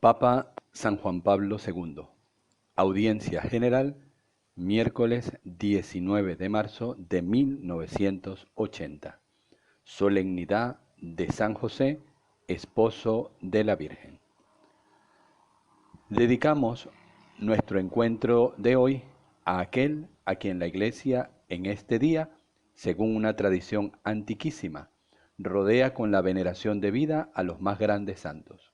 Papa San Juan Pablo II. Audiencia General, miércoles 19 de marzo de 1980. Solemnidad de San José, esposo de la Virgen. Dedicamos nuestro encuentro de hoy a aquel a quien la Iglesia en este día, según una tradición antiquísima, rodea con la veneración debida a los más grandes santos.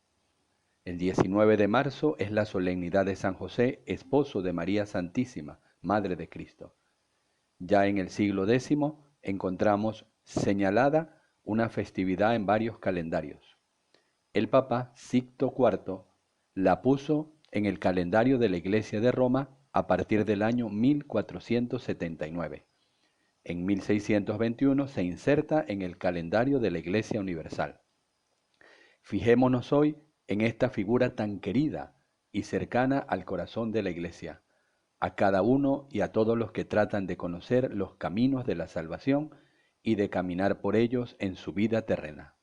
El 19 de marzo es la solemnidad de San José, esposo de María Santísima, Madre de Cristo. Ya en el siglo X encontramos señalada una festividad en varios calendarios. El Papa Sixto IV la puso en el calendario de la Iglesia de Roma a partir del año 1479. En 1621 se inserta en el calendario de la Iglesia Universal. Fijémonos hoy en esta figura tan querida y cercana al corazón de la Iglesia, a cada uno y a todos los que tratan de conocer los caminos de la salvación y de caminar por ellos en su vida terrena.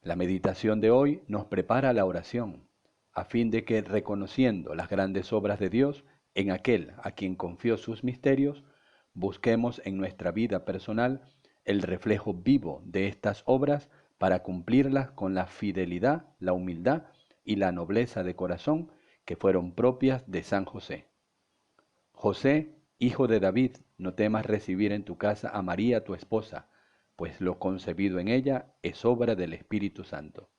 La meditación de hoy nos prepara a la oración, a fin de que, reconociendo las grandes obras de Dios en aquel a quien confió sus misterios, busquemos en nuestra vida personal el reflejo vivo de estas obras para cumplirlas con la fidelidad, la humildad y la nobleza de corazón que fueron propias de San José. José, hijo de David, no temas recibir en tu casa a María tu esposa, pues lo concebido en ella es obra del Espíritu Santo.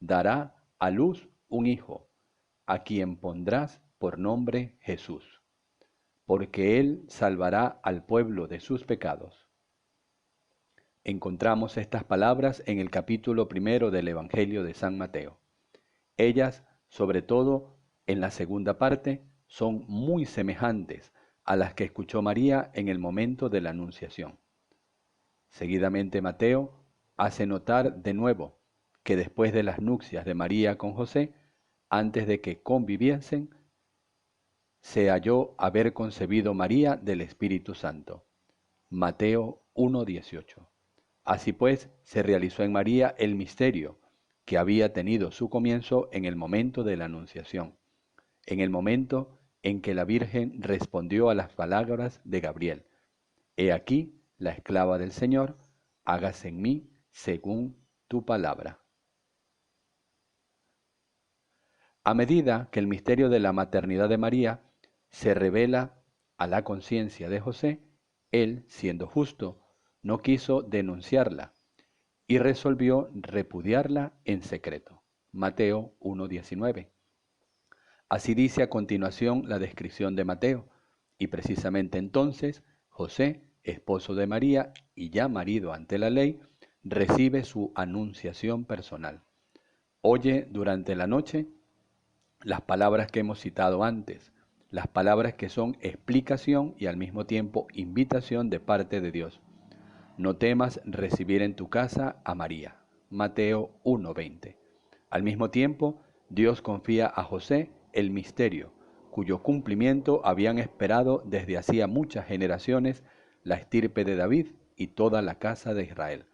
Dará a luz un hijo, a quien pondrás por nombre Jesús, porque él salvará al pueblo de sus pecados. Encontramos estas palabras en el capítulo 1 del Evangelio de San Mateo. Ellas, sobre todo en la segunda parte, son muy semejantes a las que escuchó María en el momento de la Anunciación. Seguidamente Mateo hace notar de nuevo que después de las nupcias de María con José, antes de que conviviesen, se halló haber concebido María del Espíritu Santo. Mateo 1:18. Así pues, se realizó en María el misterio que había tenido su comienzo en el momento de la Anunciación, en el momento en que la Virgen respondió a las palabras de Gabriel: He aquí la esclava del Señor, hágase en mí según tu palabra. A medida que el misterio de la maternidad de María se revela a la conciencia de José, él, siendo justo, no quiso denunciarla y resolvió repudiarla en secreto. Mateo 1:19. Así dice a continuación la descripción de Mateo, y precisamente entonces José, esposo de María y ya marido ante la ley, recibe su anunciación personal. Oye durante la noche las palabras que hemos citado antes, las palabras que son explicación y al mismo tiempo invitación de parte de Dios. No temas recibir en tu casa a María. Mateo 1:20. Al mismo tiempo, Dios confía a José el misterio, cuyo cumplimiento habían esperado desde hacía muchas generaciones la estirpe de David y toda la casa de Israel.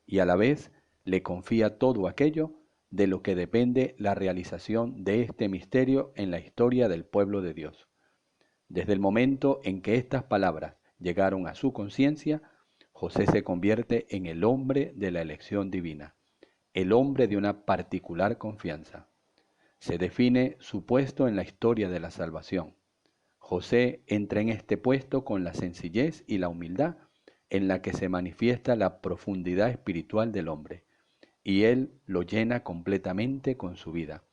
Y a la vez le confía todo aquello de lo que depende la realización de este misterio en la historia del pueblo de Dios. Desde el momento en que estas palabras llegaron a su conciencia, José se convierte en el hombre de la elección divina, el hombre de una particular confianza. Se define su puesto en la historia de la salvación. José entra en este puesto con la sencillez y la humildad en la que se manifiesta la profundidad espiritual del hombre, y él lo llena completamente con su vida.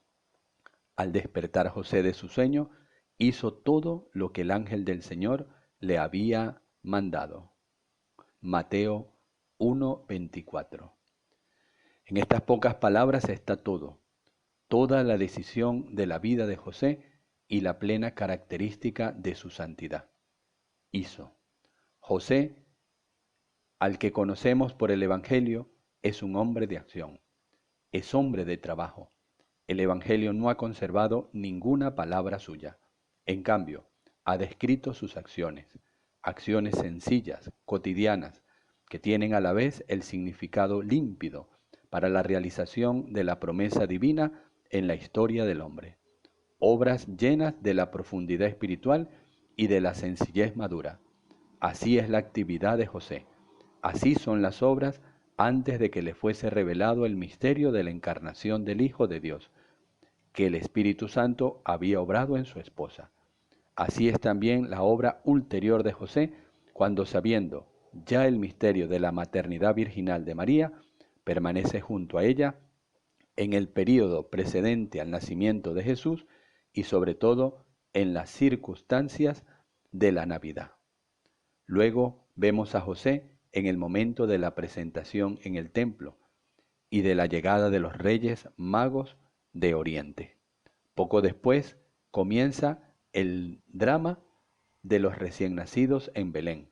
Al despertar José de su sueño, hizo todo lo que el ángel del Señor le había mandado. Mateo 1:24. En estas pocas palabras está todo, toda la decisión de la vida de José y la plena característica de su santidad. Hizo. José, al que conocemos por el Evangelio, es un hombre de acción, es hombre de trabajo. El Evangelio no ha conservado ninguna palabra suya. En cambio, ha descrito sus acciones, acciones sencillas, cotidianas, que tienen a la vez el significado límpido para la realización de la promesa divina en la historia del hombre. Obras llenas de la profundidad espiritual y de la sencillez madura. Así es la actividad de José. Así son las obras antes de que le fuese revelado el misterio de la encarnación del Hijo de Dios, que el Espíritu Santo había obrado en su esposa. Así es también la obra ulterior de José, cuando sabiendo ya el misterio de la maternidad virginal de María, permanece junto a ella en el período precedente al nacimiento de Jesús y sobre todo en las circunstancias de la Navidad. Luego vemos a José en el momento de la presentación en el templo y de la llegada de los reyes magos de Oriente. Poco después comienza el drama de los recién nacidos en Belén.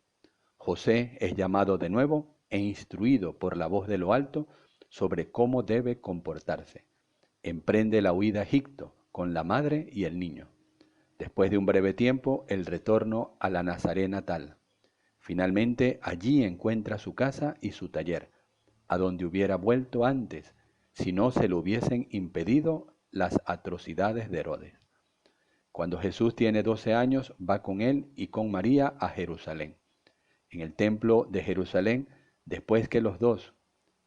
José es llamado de nuevo e instruido por la voz de lo alto sobre cómo debe comportarse. Emprende la huida a Egipto con la madre y el niño. Después de un breve tiempo, el retorno a la Nazaret natal. Finalmente, allí encuentra su casa y su taller, a donde hubiera vuelto antes, si no se lo hubiesen impedido las atrocidades de Herodes. Cuando Jesús tiene 12 años, va con él y con María a Jerusalén. En el templo de Jerusalén, después que los dos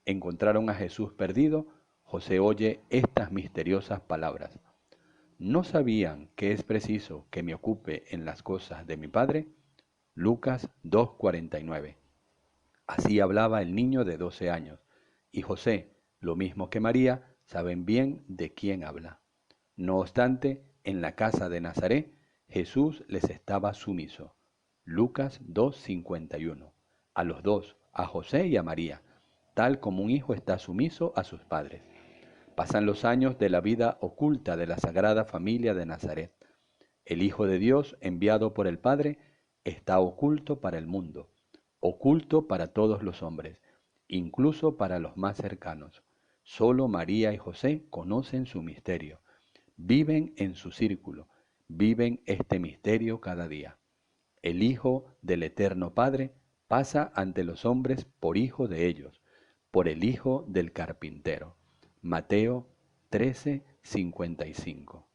encontraron a Jesús perdido, José oye estas misteriosas palabras. ¿No sabían que es preciso que me ocupe en las cosas de mi Padre? Lucas 2:49. Así hablaba el niño de 12 años, y José, lo mismo que María, saben bien de quién habla. No obstante, en la casa de Nazaret, Jesús les estaba sumiso. Lucas 2:51. A los dos, a José y a María, tal como un hijo está sumiso a sus padres. Pasan los años de la vida oculta de la Sagrada Familia de Nazaret. El Hijo de Dios, enviado por el Padre, está oculto para el mundo, oculto para todos los hombres, incluso para los más cercanos. Solo María y José conocen su misterio, viven en su círculo, viven este misterio cada día. El Hijo del Eterno Padre pasa ante los hombres por hijo de ellos, por el Hijo del Carpintero. Mateo 13:55.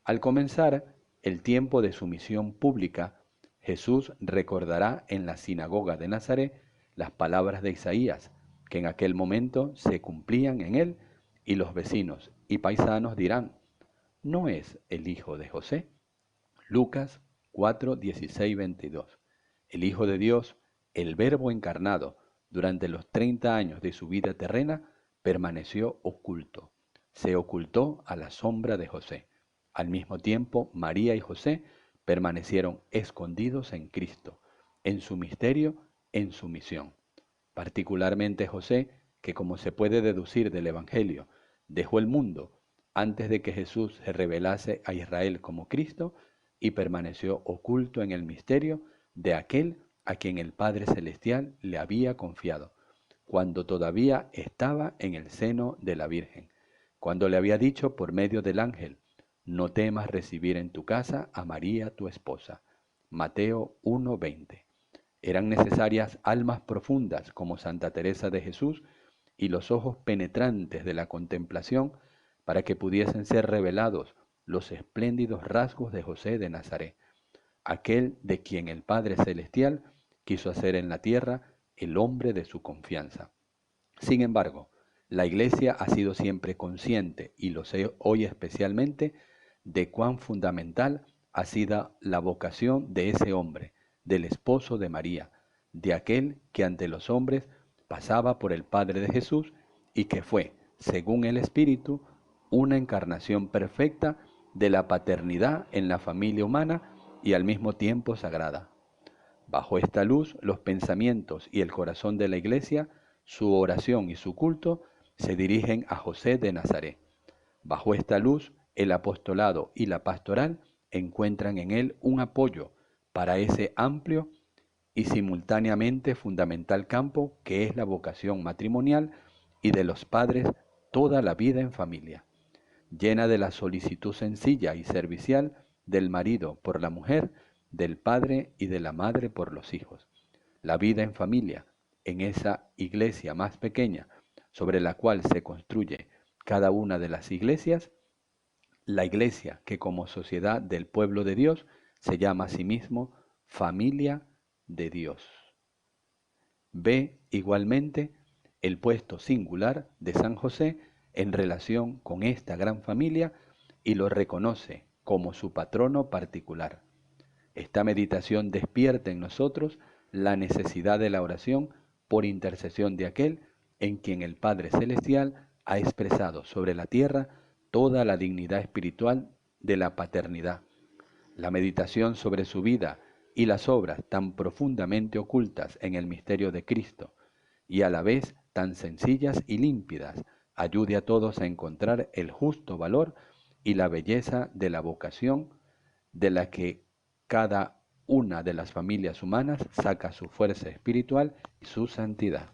Al comenzar el tiempo de su misión pública, Jesús recordará en la sinagoga de Nazaret las palabras de Isaías, que en aquel momento se cumplían en él, y los vecinos y paisanos dirán, ¿no es el hijo de José? Lucas 4, 16, 22. El Hijo de Dios, el Verbo encarnado, durante los 30 años de su vida terrena, permaneció oculto. Se ocultó a la sombra de José. Al mismo tiempo, María y José permanecieron escondidos en Cristo, en su misterio, en su misión. Particularmente José, que como se puede deducir del Evangelio, dejó el mundo antes de que Jesús se revelase a Israel como Cristo y permaneció oculto en el misterio de aquel a quien el Padre Celestial le había confiado, cuando todavía estaba en el seno de la Virgen, cuando le había dicho por medio del ángel, no temas recibir en tu casa a María tu esposa. Mateo 1:20. Eran necesarias almas profundas como Santa Teresa de Jesús y los ojos penetrantes de la contemplación para que pudiesen ser revelados los espléndidos rasgos de José de Nazaret, aquel de quien el Padre Celestial quiso hacer en la tierra el hombre de su confianza. Sin embargo, la Iglesia ha sido siempre consciente, y lo sé hoy especialmente, de cuán fundamental ha sido la vocación de ese hombre, del esposo de María, de aquel que ante los hombres pasaba por el Padre de Jesús y que fue, según el Espíritu, una encarnación perfecta de la paternidad en la familia humana y al mismo tiempo sagrada. Bajo esta luz, los pensamientos y el corazón de la Iglesia, su oración y su culto, se dirigen a José de Nazaret. Bajo esta luz, el apostolado y la pastoral encuentran en él un apoyo para ese amplio y simultáneamente fundamental campo que es la vocación matrimonial y de los padres toda la vida en familia, llena de la solicitud sencilla y servicial del marido por la mujer, del padre y de la madre por los hijos. La vida en familia, en esa iglesia más pequeña sobre la cual se construye cada una de las iglesias, La Iglesia, que como sociedad del pueblo de Dios se llama a sí mismo familia de Dios. Ve igualmente el puesto singular de San José en relación con esta gran familia y lo reconoce como su patrono particular. Esta meditación despierta en nosotros la necesidad de la oración por intercesión de aquel en quien el Padre Celestial ha expresado sobre la tierra toda la dignidad espiritual de la paternidad. La meditación sobre su vida y las obras tan profundamente ocultas en el misterio de Cristo y a la vez tan sencillas y límpidas ayude a todos a encontrar el justo valor y la belleza de la vocación de la que cada una de las familias humanas saca su fuerza espiritual y su santidad.